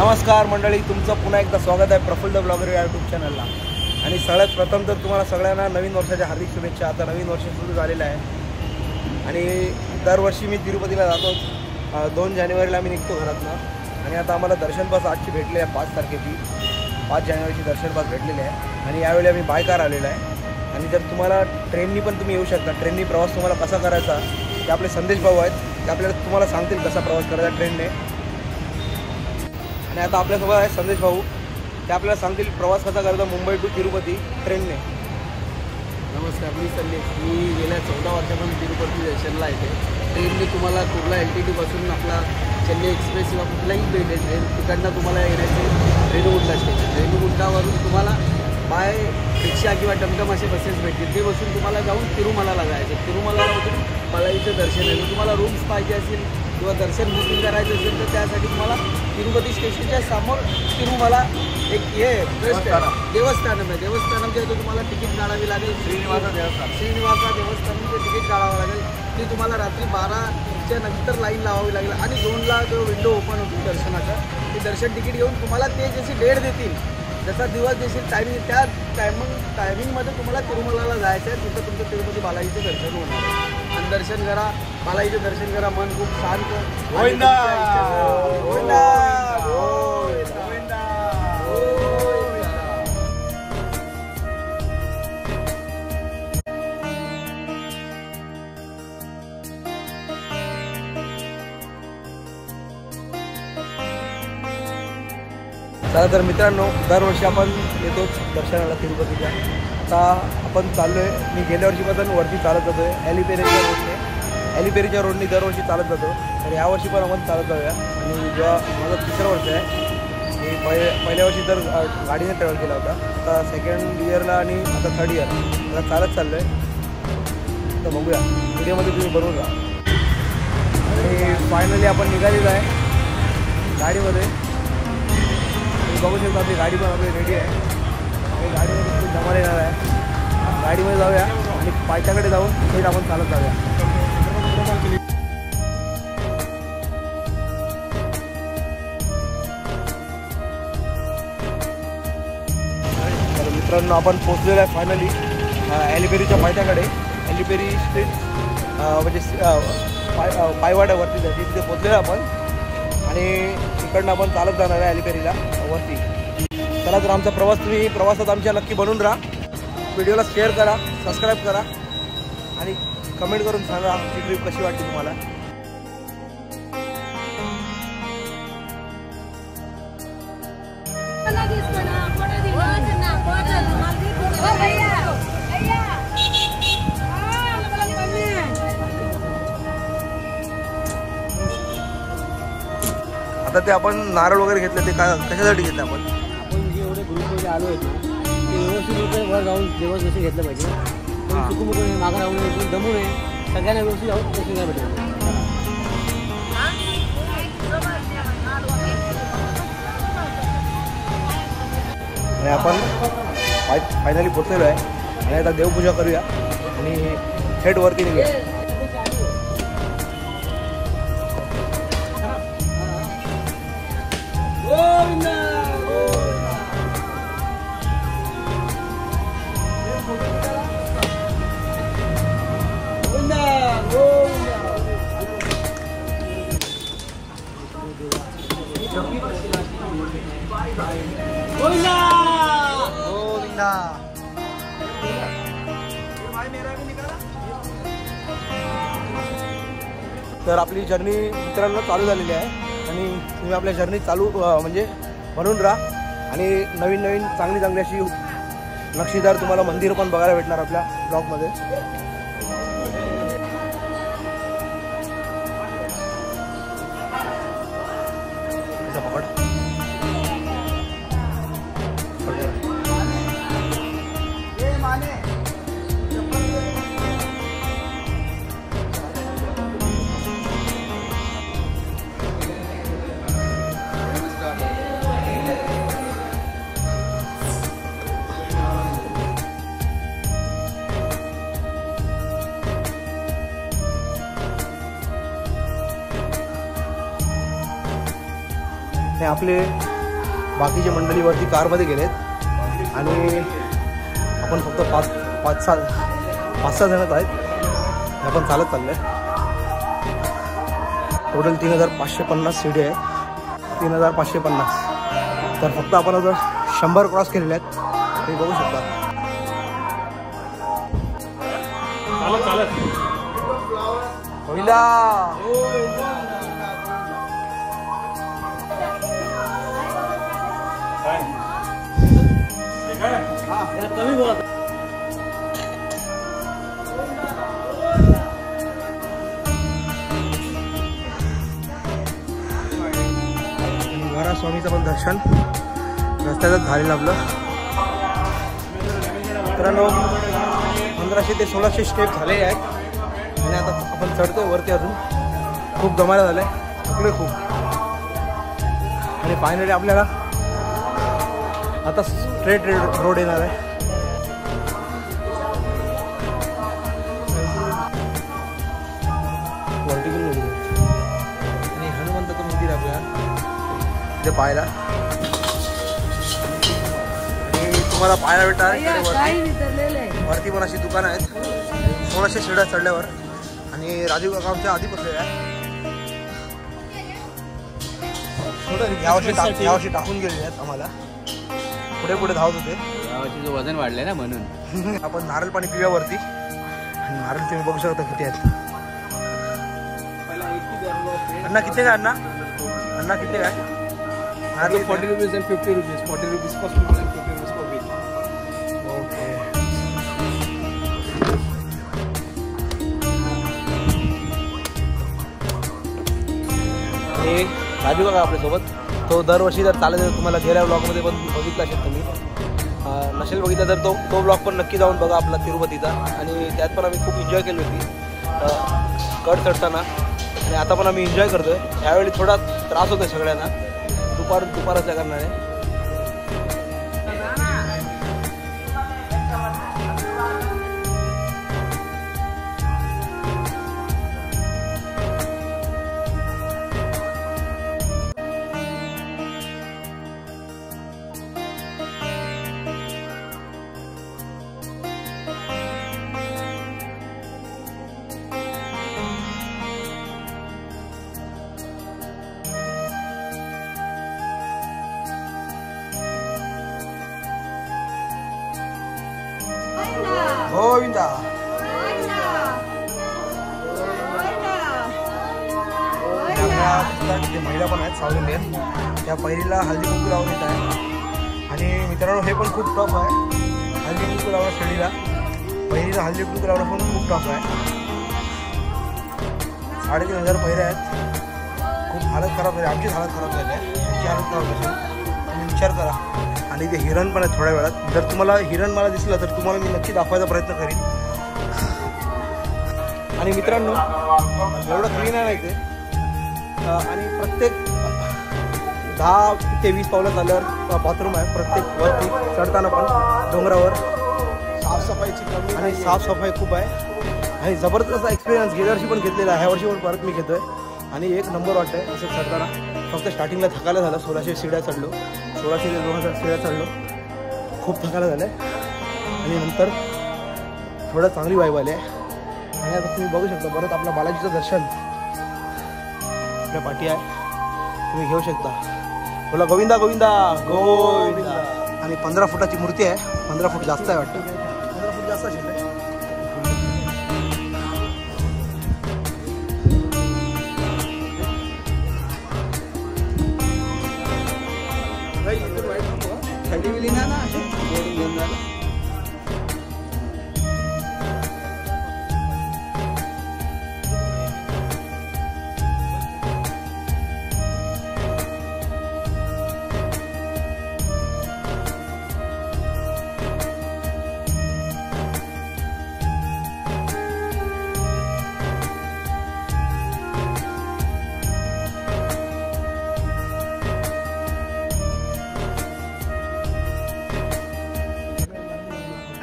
नमस्कार मंडळी, तुमचं पुन्हा एकदा स्वागत आहे प्रफुल्ल ब्लॉगर या यूट्यूब चॅनलला। आणि सगळ्यात प्रथम तर तुम्हाला सगळ्यांना नवीन वर्षाच्या हार्दिक शुभेच्छा। आता नवीन वर्ष सुरू झालेलं आहे आणि दरवर्षी मी तिरुपतीला जातो। 2 जानेवारीला मी निघतो घरातनं आणि आता आम्हाला दर्शन पास आजची भेटले आहे 5 तारखेची। 5 जानेवारीची दर्शन पास भेटलेले आहे आणि यावेळी आम्ही बाय कार आलेलो आहे। आणि जर तुम्हाला ट्रेननी पण तुम्ही येऊ शकता। ट्रेननी प्रवास तुम्हाला कसा करायचा ते आपले संदेश भाऊ आहेत, ते आपल्याला तुम्हाला सांगतील कसा प्रवास करायचा ट्रेनने। आणि आता आपल्यासोबत आहे संदेश भाऊ, ते आपल्याला सांगतील प्रवास कसा करायचा मुंबई टू तिरुपती ट्रेनने। नमस्कार, मी संदेश। मी गेल्या 14 वर्षापासून तिरुपती दर्शनला येते। ट्रेनने तुम्हाला कुर्ला LTT पासून आपला चेन्नई एक्सप्रेस किंवा कुठलाही भेटेल ट्रेन, तिकडनं तुम्हाला येण्याचे रेणुगुंटा स्टेशन। रेणुगुंटावरून तुम्हाला बाय रिक्षा किंवा टमटम असे बसेस भेटतील, ते बसून तुम्हाला जाऊन तिरुमलाला जायचं। तिरुमलाला उतरून बालाजीचं दर्शन आहे। तुम्हाला रूम्स पाहिजे असेल किंवा दर्शन बुकिंग करायचं असेल तर त्यासाठी तुम्हाला तिरुपती स्टेशनच्या समोर तिरुमला एक देवस्थानम आहे। देवस्थानमच्या इथं तुम्हाला तिकीट काढावी लागेल। श्रीनिवासा देवस्थानमचं तिकीट काढावं लागेल। ती तुम्हाला रात्री 12च्या नंतर लाईन लावावी लागेल आणि 2ला जो विंडो ओपन होतो दर्शनाचा, ते दर्शन तिकीट घेऊन तुम्हाला ते जशी डेट देतील, जसा दिवस देशील टायमिंग, त्या टायमिंगमध्ये तुम्हाला तिरुमलाला जायचं आहे। तिथं तुमचं तिरुपती बालाजीचं दर्शन होणार आहे आणि दर्शन करा, बालाजीचं दर्शन करा, मन खूप शांत होईल। तर मित्रांनो, दरवर्षी आपण येतोच दर्शनाला तिरुपतीच्या। आता आपण चाललो आहे, मी गेल्या वर्षीपासून वरती चालत जातो आहे एलिपेरीच्या रोडने। एलिपेरीच्या रोडने दरवर्षी चालत जातो, तर यावर्षी पण आपण चालत जाऊया। आणि जेव्हा माझं 3रं वर्ष आहे, मी पहिल्या वर्षी तर गाडीने ट्रॅव्हल केला होता, आता 2nd इयरला आणि आता 3rd इयर आता चालत चाललो आहे। तर बघूया, व्हिडिओमध्ये तुम्ही बरोबर राहा। आणि फायनली आपण निघालेलो आहे गाडीमध्ये। बघू शकता आपली गाडी पण आपली रेडी आहे। गाडीमध्ये खूप धमाल येणार आहे। गाडीमध्ये जाऊया आणि पायथ्याकडे जाऊन थेट आपण चालत जाऊया। तर मित्रांनो, आपण पोचलेलो आहे फायनली एलिपेरीच्या पायथ्याकडे। एलिपेरी स्ट्रीट म्हणजे पायवाड्यावरती जायची, तिथे पोचलेलो आपण आणि इकडनं आपण चालत जाणार आहे एलिपेरीला वरती। चला, तर आमचा प्रवास तुम्ही प्रवासात आमच्या नक्की बनून राहा। व्हिडिओला शेअर करा, सबस्क्राईब करा आणि कमेंट करून सांगा आमची ट्रिप कशी वाटली तुम्हाला। आता ते आपण नारळ वगैरे घेतले, ते काय कशासाठी घेतले आपण जे एवढे ग्रुपमध्ये आलो आहेत ना, ते व्यवस्थित रूपे वर जाऊन जेवण जसं घेतलं पाहिजे। चुकूमुकू नये, मागं राहू नये, दमू नये, सगळ्यांना व्यवस्थित जाऊन तसं काय भेटेल। आणि आपण फायनली पोचलेलो आहे आणि आता देवपूजा करूया आणि थेट वरती निघूया। तर आपली जर्नी मित्रांनो चालू झालेली आहे आणि तुम्ही आपल्या जर्नी चालू म्हणजे बनून राहा। आणि नवीन नवीन चांगली अशी नक्षीदार तुम्हाला मंदिर पण बघायला भेटणार आपल्या ब्लॉगमध्ये। हे आपले बाकीचे मंडळी वरती कारमध्ये गेलेत आणि आपण फक्त पाच सहा जणच आहेत. आपण चालत चाललो आहे. टोटल 3550 सीडी आहे. 3550. तर फक्त आपण आता 100 क्रॉस केलेले आहेत. तुम्ही बघू शकता. होईला कमी बोला. स्वामीचं पण दर्शन रस्त्यातच झालेलं आपलं. मित्रांनो 1500 ते 1600 स्टेप झाले आहेत आणि आता आपण चढतोय वरती. अजून खूप दमायला झालंय, थकलोय खूप. आणि फायनली आपल्याला आता स्ट्रेट रोड येणार आहे. वर्टिकल आणि हनुमंताचं मंदिर आपल्याला ते पाहायला आणि तुम्हाला पाहायला भेटणार. वरती पण अशी दुकानं आहेत. 1600 शिड्या चढल्यावर. आणि राजीव काका आमच्या आधी बसलेले आहे. यावर्षी टाकून गेलेले आहेत आम्हाला. पुढे पुढे धावत होते. यावर्षी वजन वाढलंय ना म्हणून. आपण नारळ पाणी पिऊया वरती. आणि नारळ तुम्ही बघू शकता किती आहेत. अण्णा किती काय? अण्णा किती काय? 40 rupees and 50 rupees. 40 rupees for people and 50 rupees for bill. Okay. हे राजू काका आपल्यासोबत. तो दरवर्षी जर चालत तुम्हाला गेल्या ब्लॉगमध्ये पण बघितला असेल तुम्ही. नसेल बघितला तर तो ब्लॉग पण नक्की जाऊन बघा आपला तिरुपतीचा. आणि त्यात पण आम्ही खूप एन्जॉय केली होती कड चढताना. आणि आता पण आम्ही एन्जॉय करतोय. ह्यावेळी थोडा त्रास होतोय सगळ्यांना. दुपारच्या कारणाने. गोविंदा. महिला पण आहेत साऊथ इंडियन. त्या पहिलीला हळदी कुंकू लावून येत आहे. आणि मित्रांनो हे पण खूप टफ आहे. हळदी कुंकू लावणं शेळीला. पहिलीला हळदी कुंकू लावणं पण खूप टफ आहे. 3500 पहिल्या आहेत. खूप हालत खराब झाली. आमचीच हालत खराब झाली आहे. यांची हालत खराब झाली. तुम्ही विचार करा. आणि ते हिरण पण आहे थोड्या वेळात. जर तुम्हाला हिरण मला दिसलं तर तुम्हाला मी नक्की दाखवायचा प्रयत्न करीन. आणि मित्रांनो एवढं क्लीन आहे ते. आणि प्रत्येक 10 ते 20 पावलं चालल्यावर बाथरूम आहे. प्रत्येक वरती चढताना पण डोंगरावर साफसफाईची कमी आणि साफसफाई खूप आहे. आणि जबरदस्त असा एक्सपिरियन्स गेल्या वर्षी पण घेतलेला आहे. ह्या वर्षी पण परत मी घेतोय. आणि एक नंबर वाटतं आहे असं चढताना. फक्त स्टार्टिंगला थकायला झालं. 1600 शिड्या चढलो. 1600 ते 2000 शिड्या चढलो. खूप थकायला झालं आहे. आणि नंतर थोडं चांगली वाईब आली आहे. आणि आता तुम्ही बघू शकता परत आपल्या बालाजीचं दर्शन आपल्या पाठी आहे. तुम्ही घेऊ शकता. बोला गोविंदा गोविंदा गोविंदा. आणि 15 फुटाची मूर्ती आहे. 15 फूट जास्त आहे वाटतं. 15 फूट जास्त असेल.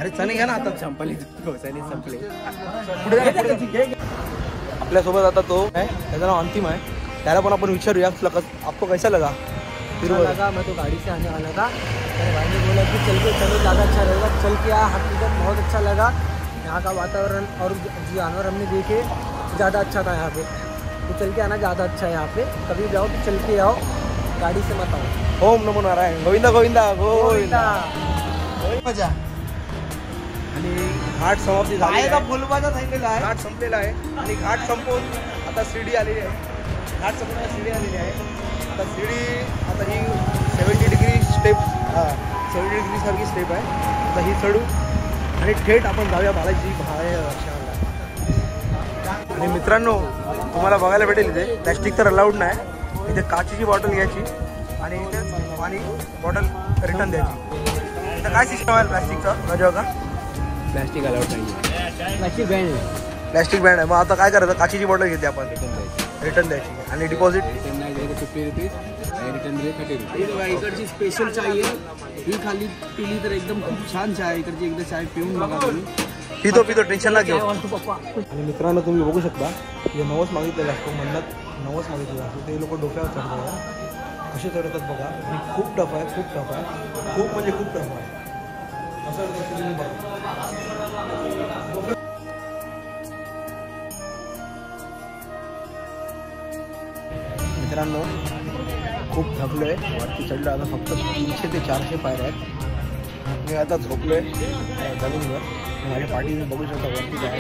अरे चणे घ्या ना आता. संपले संपले. आपल्यासोबत आता तो आहे. त्याचं नाव अंतिम आहे. त्याला पण आपण विचारूया आपको कैसा लगा. अच्छा लगा, मैं तो गाड़ी से आने वाला था, मेरे भाई ने बोला कि चल के चलो ज़्यादा अच्छा रहेगा, चल के आया, हकीकत बहुत अच्छा लगा। यहाँ का वातावरण और जानवर हमने देखे, ज़्यादा अच्छा था यहाँ पे, तो चल के आना ज़्यादा अच्छा है यहाँ पे। कभी जाओ तो चल के आओ, गाड़ी से मत आओ। ओम नमो नारायण, गोविंदा गोविंदा गोविंदा। मजा आणि घाट समाप्ती झाली आहे. फुलबाजा सांगितलेला आहे. घाट संपलेला आहे आणि घाट संपवून आता शिडी आलेली आहे. घाट संपवून शिडी आलेली आहे. आता शिडी आता ही 70 डिग्री स्टेप 70 डिग्री सारखी स्टेप आहे. आता ही चढू आणि थेट आपण जाऊया बालाजी दर्शनाला. आणि मित्रांनो तुम्हाला बघायला भेटेल इथे प्लॅस्टिक तर अलाउड नाही. इथे काचेची बॉटल घ्यायची आणि इथे पाणी बॉटल रिटर्न द्यायची. इथं काय सिस्टम आहे प्लॅस्टिकचं राजा का? प्लॅस्टिक अलाउड नाही, प्लास्टिक बँड आहे. प्लॅस्टिक बँड आहे. मग आता काय करायचं? काचेची बॉटल घेते आपण, रिटर्न द्यायची आणि डिपॉझिट रिटर्न नाही द्यायचं 50 रुपीज, रिटर्न दिले 30 रुपीज. इकडची स्पेशल चाय आहे, ही खाली पिली तर एकदम खूप छान चाय. इकडची एकदा चाय पिऊन बघा तुम्ही. पितो टेन्शन ना घेऊ. आणि मित्रांनो तुम्ही बघू शकता हे नवस मागितलेलं असतो, म्हणतात नवस मागितलेलं असतो, ते लोक डोक्यावर चढतात. कसे चढतात बघा. आणि खूप टफ आहे, खूप टफ आहे, खूप म्हणजे खूप टफ आहे. असं तुम्ही बघा. मित्रांनो खूप थकलोय, वरती चढलो. आता फक्त 300 ते 400 पायऱ्या आहेत. मी आता झोपलोय जमीनवर. माझ्या पाठी बघू शकता वरती काय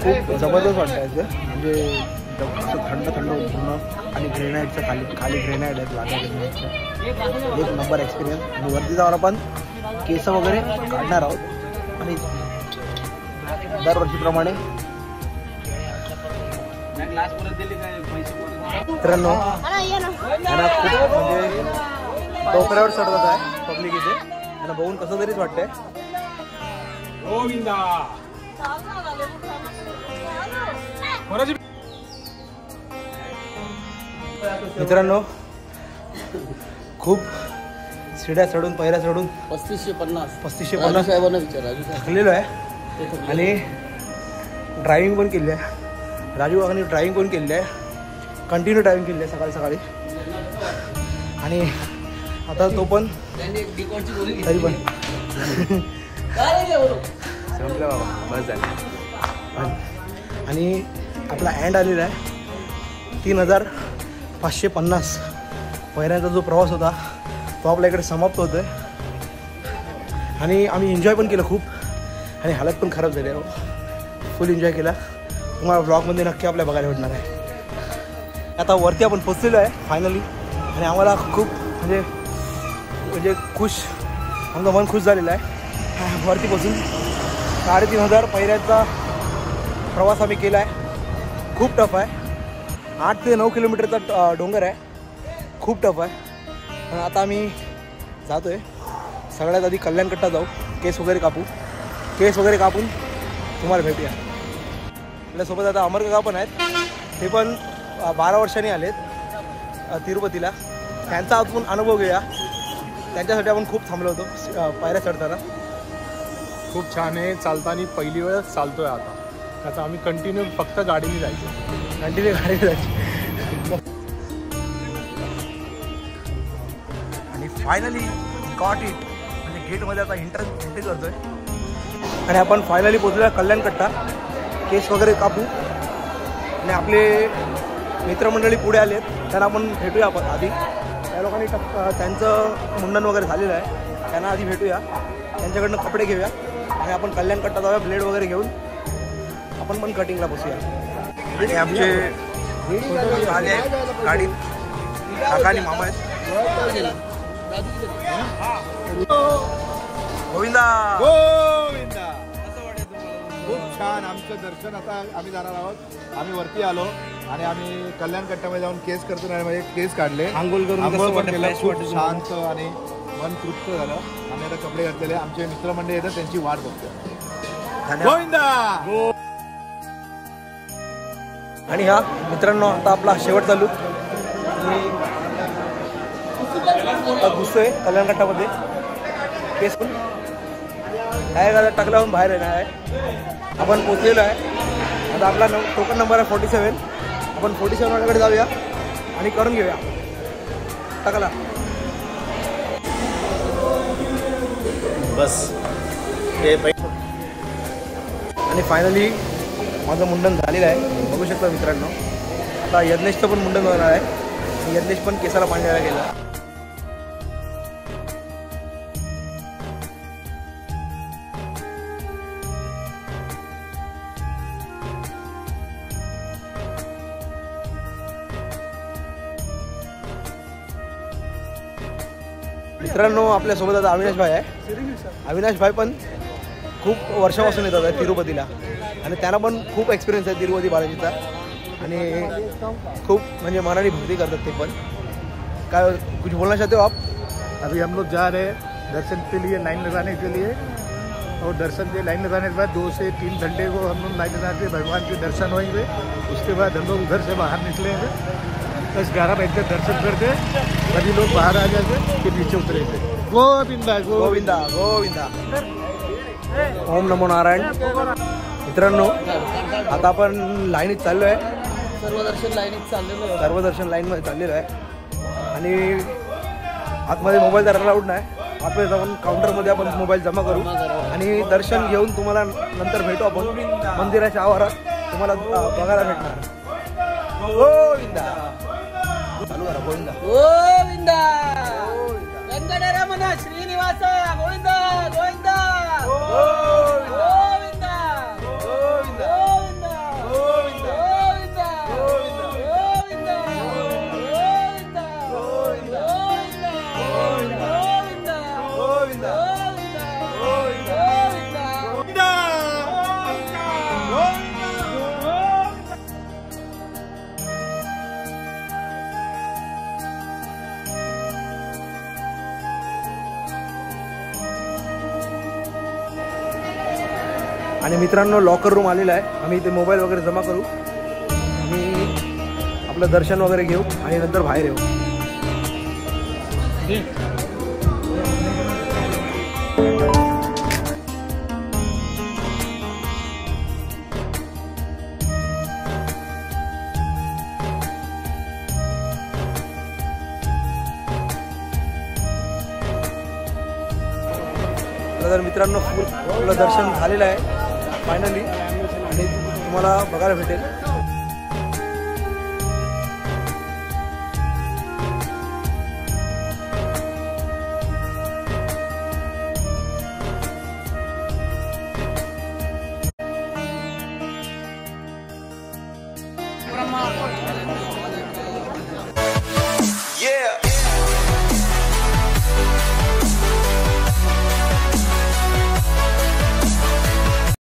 खूप जबरदस्त वाटतं आहे. म्हणजे थंड थंड उठणं आणि ग्रेनाईटचं खाली ग्रेनाईट आहेत लागा ग्रेनाईटचं. एक नंबर एक्सपिरियन्स. आणि वरती जाऊन आपण केस वगैरे काढणार आहोत आणि दरवर्षीप्रमाणे मित्रांनो त्यांना खूप म्हणजे डोक्यावर चढवत आहे पब्लिक इथे. त्यांना बघून कसं तरीच वाटतंय. मित्रांनो खूप शिड्या चढून पायऱ्या चढून 3550 थकलेलो आहे. आणि ड्रायव्हिंग पण केली आहे. राजू काकांनी ड्रायव्हिंग पण केली आहे, कंटिन्यू ड्रायव्हिंग केली आहे सकाळी सकाळी. आणि आता तो पण तरी पण संपलं बाबा, बस झालं. आणि आपला एंड आलेला आहे. 3550 पहिल्यांदा जो प्रवास होता तो आपल्या इकडे समाप्त होतो आहे. आणि आम्ही एन्जॉय पण केलं खूप. आणि हालत पण खराब झाली आहे, फुल एन्जॉय केला. तुम्हाला ब्लॉगमध्ये नक्की आपल्या बघायला भेटणार आहे. आता वरती आपण पोचलेलो आहे फायनली. आणि आम्हाला खूप म्हणजे खुश, आमचं मन खुश झालेलं आहे. वरती पोचून 3500 पायऱ्याचा प्रवास आम्ही केला आहे. खूप टफ आहे. 8 ते 9 किलोमीटरचा डोंगर आहे. खूप टफ आहे. पण आता आम्ही जातो आहे. सगळ्यात आधी कल्याणकट्टा जाऊ, केस वगैरे कापून तुम्हाला भेटूया. आपल्यासोबत आता अमर काका पण आहेत. ते पण 12 वर्षांनी आलेत तिरुपतीला. त्यांचा आपण अनुभव घेऊया. त्यांच्यासाठी आपण खूप थांबलो होतो पायऱ्या चढताना. खूप छान आहे. चालताना पहिली वेळच चालतोय आता. त्याचा आम्ही कंटिन्यू फक्त गाडीने जायचं. आणि फायनली गॉट इट. म्हणजे गेटमध्ये आता एंट्री करतोय. आणि आपण फायनली पोचूया कल्याणकट्टा. केस वगैरे कापू आणि आपले मित्रमंडळी पुढे आलेत, त्यांना आपण भेटूया. आपण आधी त्या लोकांनी त्यांचं मुंडन वगैरे झालेलं आहे, त्यांना आधी भेटूया. त्यांच्याकडनं कपडे घेऊया आणि आपण कल्याणकट्टा जाऊया. ब्लेड वगैरे घेऊन आपण पण कटिंगला बसूया. आणि आमचे आले आहेत गाडीत काका आणि मामा आहेत. गोविंदा गोविंदा. खूप छान. आमचं दर्शन आता आम्ही जाणार आहोत. आम्ही वरती आलो आणि आम्ही कल्याणकट्टामध्ये जाऊन केस करतो आणि म्हणजे केस काढले, आंघोळ पण केलं. खूप शांत आणि मन तृप्त झालं. आम्ही आता कपडे घातलेले. आमचे मित्रमंडळी येतात, त्यांची वाट बघतो. गोविंदा. आणि हा मित्रांनो आता आपला शेवट चालू. आता घुसतोय कल्याणकट्टामध्ये. केस पण काय टकलावून बाहेर येणार आहे. आपण पोचलेलो आहे. आता आपला टोकन नंबर आहे 47. आपण 47 वाल्याकडे जाऊया आणि करून घेऊया टकला. बस आणि फायनली माझं मुंडन झालेलं आहे. बघू शकता मित्रांनो. आता यज्ञेशचं पण मुंडन होणार आहे. यज्ञेश पण केसाला पाणी द्यायला गेला. मित्रांनो आपल्यासोबत आता अविनाश भाई आहे. अविनाश भाई पण खूप वर्षापासून येतात आहे तिरुपतीला आणि त्यांना पण खूप एक्सपिरियन्स आहे तिरुपती बालाजीचा आणि खूप म्हणजे मनाने भक्ती करतात ते पण. काय कुछ बोलना चाहते हो आप? अभी हम लोग जा रहे हैं दर्शन के लिए, लाइन लगाने के लिए. और दर्शन के लाइन लगाने के बाद 2 से 3 घंटे को हम लोग लाइन लगा के भगवान के दर्शन होंगे. उसके बाद हम लोग उधर से बाहर निकलेंगे. 10-11 बजे तक दर्शन करके सभी लोग बाहर आ जाएंगे फिर नीचे उतरेंगे. गोविंदा गोविंदा गोविंदा. ओम नमो नारायण. मित्रांनो आता आपण लाईनीत चाललो आहे. सर्व दर्शन लाईनीत चाललेलो आहे. सर्व दर्शन लाईनमध्ये चाललेलं आहे आणि आतमध्ये मोबाईल धरायला लावून नाही. आतमध्ये जाऊन काउंटरमध्ये आपण मोबाईल जमा करू आणि दर्शन घेऊन तुम्हाला नंतर भेटू आपण मंदिराच्या आवारात. तुम्हाला बघायला भेटणार. गोविंदा चालू करा. गोविंदा गोविंदा वेंकटरमण श्रीनिवास गोविंदा गोविंदा गोविंदा गोविंदा गोविंदा गोविंदा गोविंदा आणि मित्रांनो लॉकर रूम आलेला आहे. आम्ही इथे मोबाईल वगैरे जमा करू आणि आपलं दर्शन वगैरे घेऊ आणि नंतर बाहेर येऊ. तर मित्रांनो आपलं दर्शन झालेलं आहे फायनली आणि तुम्हाला बघायला भेटेल.